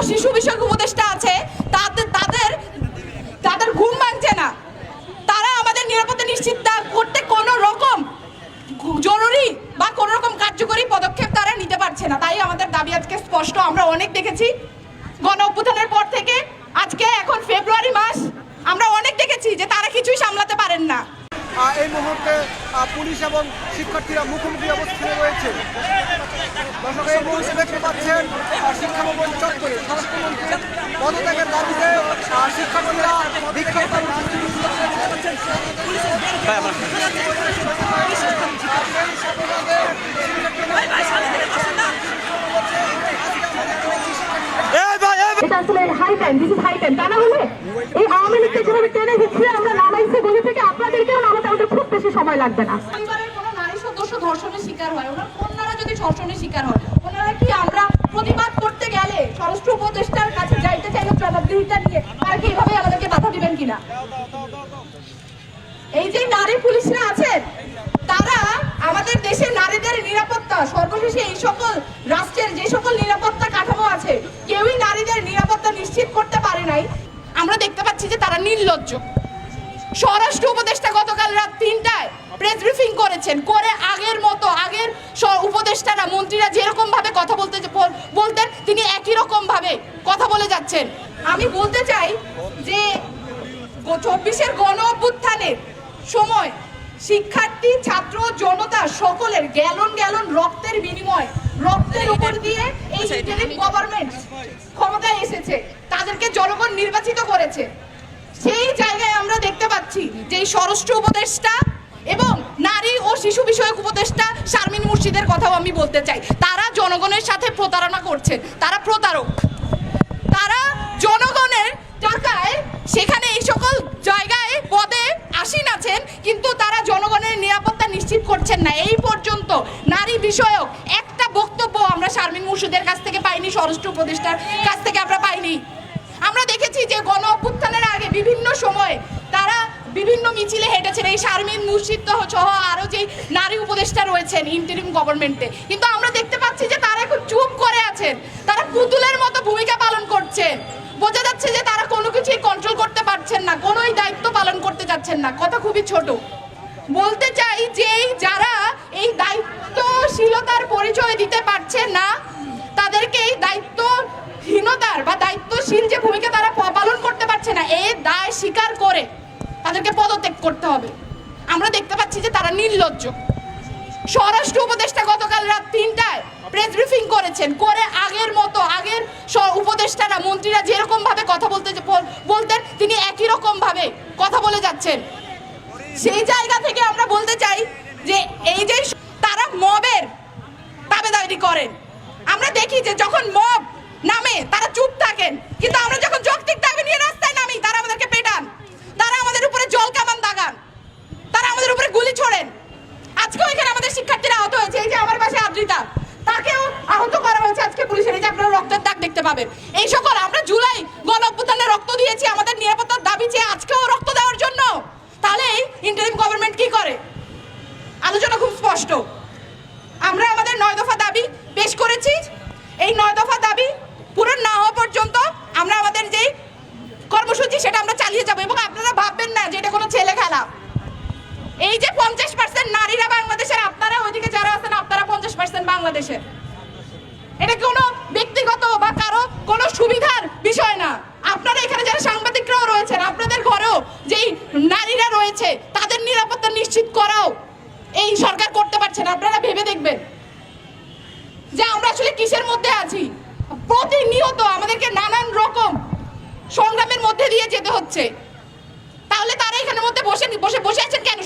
শিশু বিষয়ক উপদেষ্টা আছে তাদের ঘুম ভাঙছে না। তারা আমাদের নিরাপত্তা নিশ্চিত করতে কোনো রকম জরুরি বা কোনো রকম কার্যকরী পদক্ষেপ তারা নিতে পারছে না। তাই আমাদের দাবি আজকে স্পষ্ট। আমরা অনেক দেখেছি গণ অভ্যুত্থানের পর থেকে আজকে এখন ফেব্রুয়ারি মাস, আমরা অনেক দেখেছি যে তারা কিছুই সামলাতে পারেন না। এই মুহূর্তে পুলিশ এবং শিক্ষার্থীরা মুখোমুখি অবস্থানে রয়েছে। দর্শক, এই মুহূর্তে দেখতে পাচ্ছেন শিক্ষাভবন চত্বরে স্বরাষ্ট্রমন্ত্রীর পদত্যাগের দাবিতে শিক্ষার্থীরা বিক্ষোভ কর্মসূচি এটা আসলে high time, this is high time. তা না হলে এই আওয়ামী লীগকে যেভাবে টেনে হিচড়ে আমরা নামাইছে বলে থেকে আপনাদেরকেও নামাতে আমাদের খুব বেশি সময় লাগবে না। পরিবারের কোনো নারী সদস্য ধর্ষণের শিকার হয়, ওনার কন্যারা যদি ধর্ষণের শিকার হয়, ওনারা কি আমরা প্রতিবাদ করতে গেলে স্বরাষ্ট্র উপদেষ্টার কাছে যাইতে চাইলে জবাবদিহিতা নিয়ে তারা কি এভাবে আমাদেরকে বাধা দিবেন কিনা? এই যে নারী পুলিশরা আছেন, তারা আমাদের দেশের নারীদের নিরাপত্তা, সর্বশেষে এই সকল রাষ্ট্রের যে সকল নিরাপত্তা কাঠামো আছে, কেউই নারীদের নিরাপত্তা নিশ্চিত করতে পারে নাই। আমরা দেখতে পাচ্ছি যে তারা নির্লজ্জ। স্বরাষ্ট্র উপদেষ্টা গতকাল রাত 3টায় প্রেস ব্রিফিং করেছেন, করে আগের মতো আগের উপদেষ্টারা মন্ত্রীরা যেরকম ভাবে কথা বলতেন তিনি একই রকম ভাবে কথা বলে যাচ্ছেন। আমি বলতে চাই যে 24-এর গণ অভ্যুত্থানের সময় শিক্ষার্থী, ছাত্র, জনতা সকলের গ্যালন গ্যালন রক্তের বিনিময়, রক্তের উপর দিয়ে এই ইন্টারিম গভর্নমেন্ট ক্ষমতায় এসেছে, তাদেরকে জনগণ নির্বাচিত করেছে। সেই জায়গায় আমরা দেখতে পাচ্ছি যে এই স্বরাষ্ট্র উপদেষ্টা এবং নারী ও শিশু বিষয়ক উপদেষ্টা শারমিন মুর্শিদের কথাও আমি বলতে চাই, তারা জনগণের সাথে প্রতারণা করছেন। তারা প্রতারক, তারা জনগণের টাকায় সেখানে এই সকল জায়গায় পদে আসীন আছেন, কিন্তু তারা জনগণের নিরাপত্তা নিশ্চিত করছেন না। এই পর্যন্ত নারী বিষয়ক একটা বক্তব্য আমরা শারমিন মুর্শিদের কাছ থেকে পাইনি, স্বরাষ্ট্র উপদেষ্টার কাছ থেকে আমরা পাইনি। আমরা দেখেছি যে গণ অভ্যুত্থানের আগে বিভিন্ন সময় তারা বিভিন্ন মিছিলে হেঁটেছেন, এই শারমিন মুর্শিদ সহ আরো যে নারী উপদেষ্টা রয়েছেন ইন্টারিম গভর্নমেন্টে, কিন্তু আমরা দেখতে পাচ্ছি যে তারা এখন চুপ করে আছেন, তারা পুতুলের মতো ভূমিকা পালন করছেন। বোঝা যাচ্ছে যে তারা কোনো কিছুই কন্ট্রোল করতে পারছেন না, কোনোই দায়িত্ব পালন করতে যাচ্ছেন না। কথা খুবই ছোট। বলতে চাই যে যারা এই দায়িত্বশীলতার পরিচয় দিতে পারছেন না, তাদেরকে এই দায়িত্বহীনতার বা দায়িত্বশীল যে ভূমিকা তারা পালন করতে পারছে না, এই দায় স্বীকার করে তাদেরকে পদত্যাগ করতে হবে। আমরা দেখতে পাচ্ছি যে তারা নির্লজ্জ। স্বরাষ্ট্র উপদেষ্টা গতকাল রাত 3টায় প্রেস ব্রিফিং করেছেন, করে আগের মতো আগের উপদেষ্টারা মন্ত্রীরা যেরকম ভাবে কথা বলতেন তিনি একই রকম ভাবে কথা বলে যাচ্ছেন। সেই জায়গা থেকে আমরা বলতে চাই যে এই যে তারা মবের দাবিদাবি করেন, আমরা দেখি যে যখন মব নামে তারা চুপ থাকেন, কিন্তু আমরা যখন যৌক্তিক দাবি নিয়ে রাস্তায় নামি তারা আমাদেরকে পেটান, তারা আমাদের উপরে জল কামান দাগান, তারা আমাদের উপরে গুলি ছোড়েন। আজকেও এখানে আমাদের শিক্ষার্থীরা আহত হয়েছে, এই যে আমার পাশে আদ্রিতা, তাকেও আহত করা হয়েছে আজকে পুলিশের। এই যে আপনারা রক্তের দাগ দেখতে পাবেন। এই সকল আমরা জুলাই গণ অভ্যুত্থানে রক্ত দিয়েছি আমাদের নিরাপত্তার দাবি চেয়ে, আজকেও রক্ত দেওয়ার জন্য। তাহলে এই ইন্টারিম গভর্নমেন্ট কি করে? আলোচনা খুব স্পষ্ট। আমরা আমাদের 9 দফা দাবি পেশ করেছি। এই 9 দফা দাবি পূরণ না হওয়া পর্যন্ত আমরা আমাদের যেই কর্মসূচি সেটা আমরা চালিয়ে যাব। এবং আপনারা ভাববেন না যে এটা কোনো ছেলে খেলা। এই যে 50% নারীরা বাংলাদেশের, আপনারা ওইদিকে যারা আছেন আপনারা 50% বাংলাদেশের, এটা কোনো ব্যক্তিগত বা কারো কোনো সুবিধার বিষয় না। আপনারা এখানে যারা সাংবাদিকরাও রয়েছেন, আপনাদের ঘরেও যেই নারীরা রয়েছে তাদের নিরাপত্তা নিশ্চিত করাও এই সরকার করতে পারছে না। আপনারা ভেবে দেখবেন যে আমরা আসলে কিসের মধ্যে আছি। প্রতিনিয়ত আমাদেরকে নানান রকম সংগ্রামের মধ্যে দিয়ে যেতে হচ্ছে। তাহলে তারা এখানের মধ্যে বসে আছেন কেন?